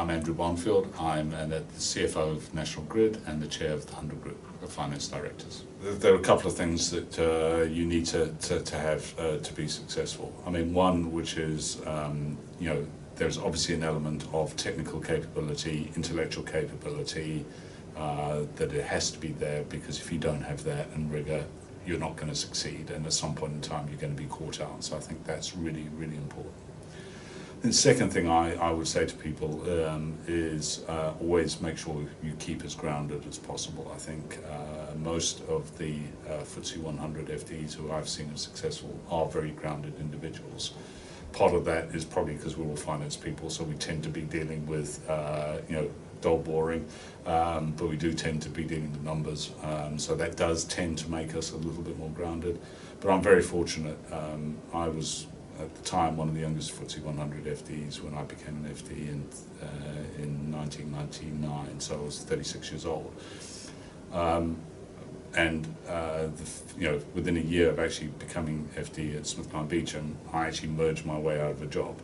I'm Andrew Bonfield. I'm the CFO of National Grid and the chair of the 100 Group of Finance Directors. There are a couple of things that you need to have to be successful. I mean, one which is, there's obviously an element of technical capability, intellectual capability, that it has to be there, because if you don't have that and rigor, you're not going to succeed, and at some point in time you're going to be caught out. So I think that's really, really important. The second thing I would say to people is always make sure you keep as grounded as possible. I think most of the FTSE 100 FTEs who I've seen as successful are very grounded individuals. Part of that is probably because we're all finance people, so we tend to be dealing with dull, boring, but we do tend to be dealing with numbers, so that does tend to make us a little bit more grounded. But I'm very fortunate. I was at the time one of the youngest FTSE 100 FTEs when I became an FTE in 1999, so I was 36 years old. Within a year of actually becoming FD at Smith Kline Beecham, I actually merged my way out of a job.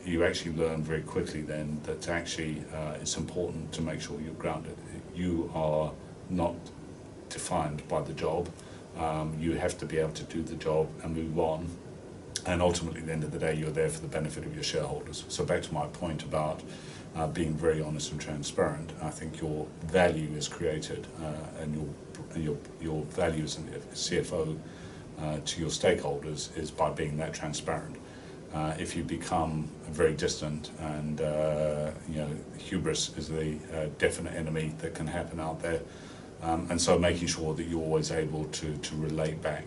You actually learn very quickly then that actually it's important to make sure you're grounded. You are not defined by the job. You have to be able to do the job and move on. And ultimately, at the end of the day, you're there for the benefit of your shareholders. So back to my point about being very honest and transparent, I think your value is created and your value as a CFO to your stakeholders is by being that transparent. If you become very distant and hubris is the definite enemy that can happen out there, and so making sure that you're always able to relate back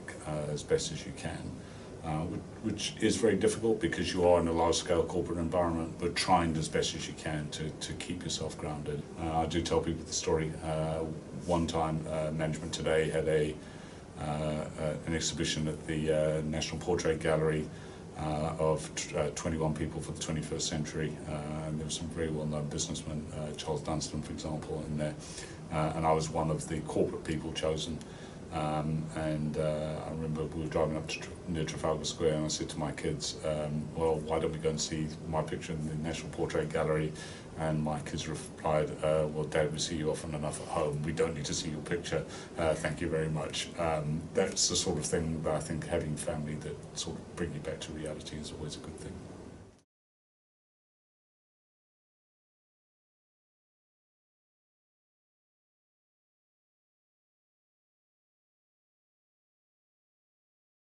as best as you can, which is very difficult because you are in a large-scale corporate environment, but trying as best as you can to keep yourself grounded. I do tell people the story. One time, Management Today had an exhibition at the National Portrait Gallery of 21 people for the 21st century, and there were some very well-known businessmen, Charles Dunstan, for example, in there, and I was one of the corporate people chosen. I remember we were driving up near Trafalgar Square, and I said to my kids, well, why don't we go and see my picture in the National Portrait Gallery? And my kids replied, well, Dad, we see you often enough at home. We don't need to see your picture. Thank you very much. That's the sort of thing that I think having family that sort of bring you back to reality is always a good thing.